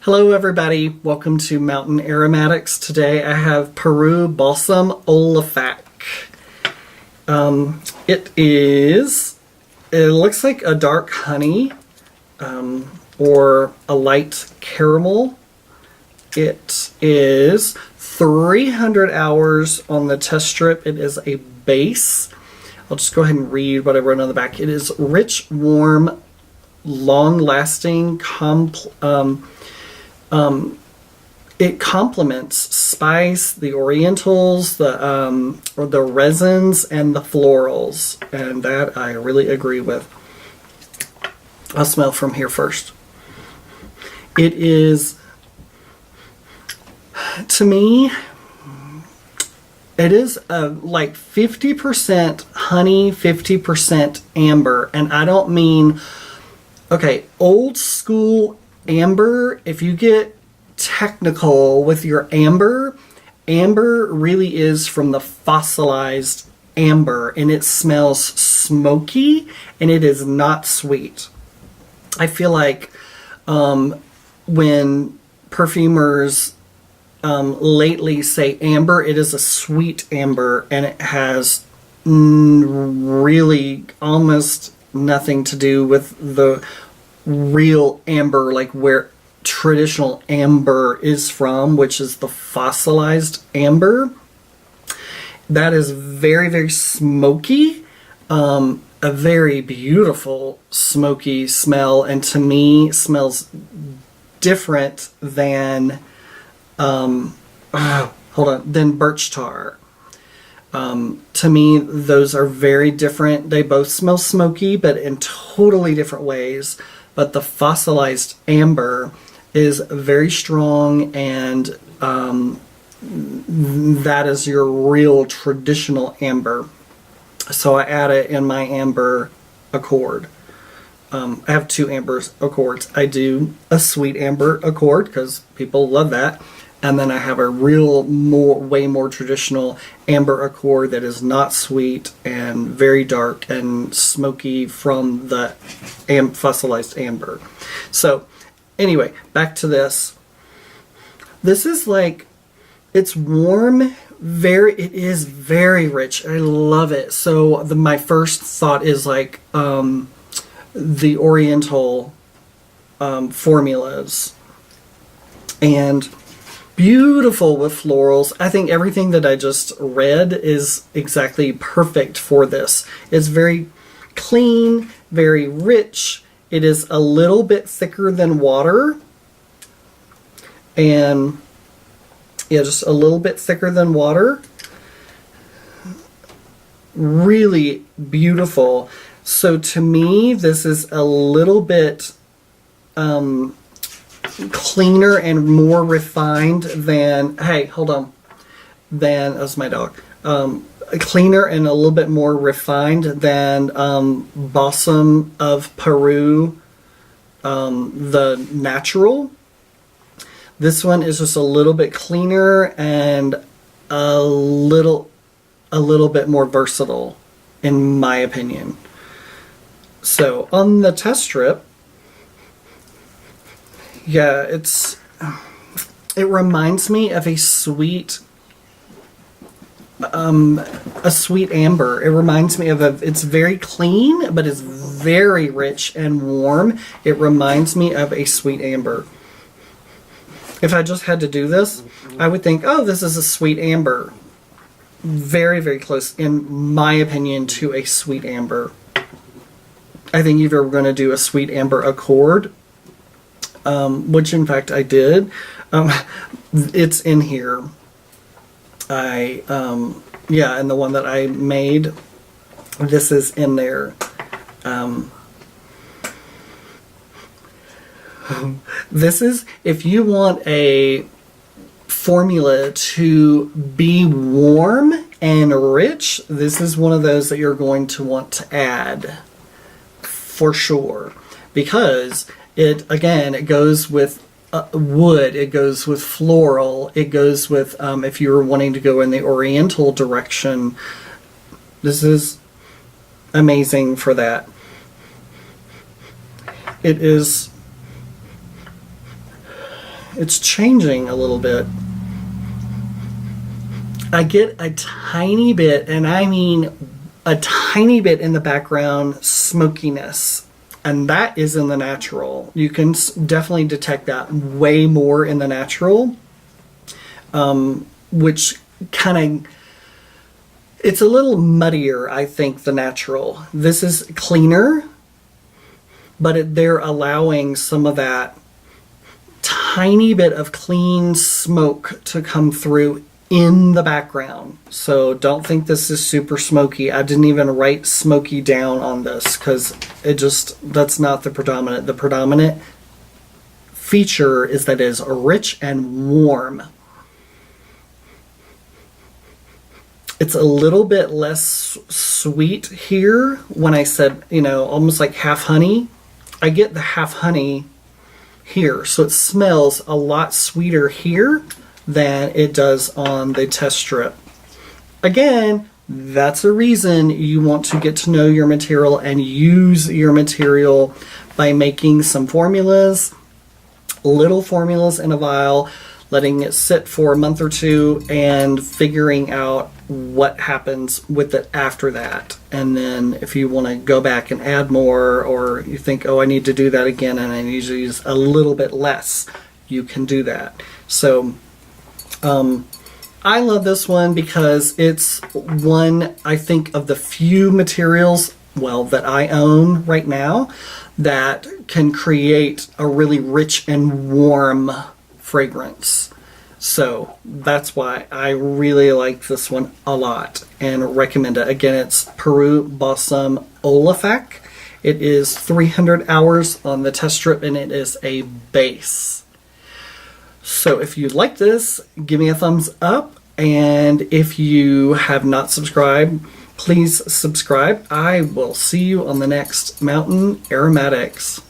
Hello everybody, welcome to Mountain Aromatics. Today I have Peru Balsam OLIFFAC. It looks like a dark honey or a light caramel. It is 300 hours on the test strip. It is a base. I'll just go ahead and read what I wrote on the back. It is rich, warm, long-lasting, it complements spice, the orientals, the resins, and the florals, and that I really agree with. I'll smell from here first. It is, to me, it is like 50% honey, 50% amber, and I don't mean, okay, old school amber. If you get technical with your amber really is from the fossilized amber, and it smells smoky and it is not sweet. I feel like when perfumers lately say amber, it is a sweet amber, and it has really almost nothing to do with the real amber, like where traditional amber is from, which is the fossilized amber. That is very, very smoky, a very beautiful smoky smell, and to me smells different than than birch tar. To me, those are very different. They both smell smoky, but in totally different ways. But the fossilized amber is very strong, and that is your real traditional amber. So I add it in my amber accord. I have two amber accords. I do a sweet amber accord because people love that. And then I have a way more traditional amber accord that is not sweet and very dark and smoky from the fossilized amber. So anyway, back to this. This is like, it's warm, it is very rich. I love it. So my first thought is like the Oriental formulas. And beautiful with florals. I think everything that I just read is exactly perfect for this. It's very clean, very rich. It is a little bit thicker than water. And yeah, just a little bit thicker than water. Really beautiful. So to me, this is a little bit cleaner and more refined than, hey, hold on, that's my dog, cleaner and a little bit more refined than Balsam of Peru, the natural. This one is just a little bit cleaner and a little bit more versatile, in my opinion. So on the test strip, yeah, it reminds me of a sweet amber. It reminds me of it's very clean, but it's very rich and warm. It reminds me of a sweet amber. If I just had to do this, I would think, oh, this is a sweet amber. Very, very close, in my opinion, to a sweet amber. I think if you're going to do a sweet amber accord, which in fact I did, it's in here. Yeah, and the one that I made, this is in there. This is, if you want a formula to be warm and rich, this is one of those that you're going to want to add for sure, because it goes with wood, it goes with floral, it goes with, if you're wanting to go in the oriental direction, this is amazing for that. It is It's changing a little bit. I get a tiny bit, and I mean a tiny bit in the background, smokiness. And that is in the natural. You can definitely detect that way more in the natural, which kind of, it's a little muddier, I think, the natural. This is cleaner, but they're allowing some of that tiny bit of clean smoke to come through in the background. So don't think this is super smoky. I didn't even write smoky down on this because that's not the predominant. The predominant feature is that it is rich and warm. It's a little bit less sweet here when I said, almost like half honey. I get the half honey here. So it smells a lot sweeter here than it does on the test strip. Again, that's a reason you want to get to know your material and use your material by making some formulas, little formulas in a vial, letting it sit for a month or two and figuring out what happens with it after that. And then if you want to go back and add more, or you think, oh, I need to do that again and I need to use a little bit less, you can do that. So I love this one because it's one, I think, of the few materials, that I own right now that can create a really rich and warm fragrance. So that's why I really like this one a lot and recommend it. Again, it's PERU BALSAM OLIFFAC. It is 300 hours on the test strip and it is a base. So if you like this, give me a thumbs up. And if you have not subscribed, please subscribe. I will see you on the next Mountain Aromatics.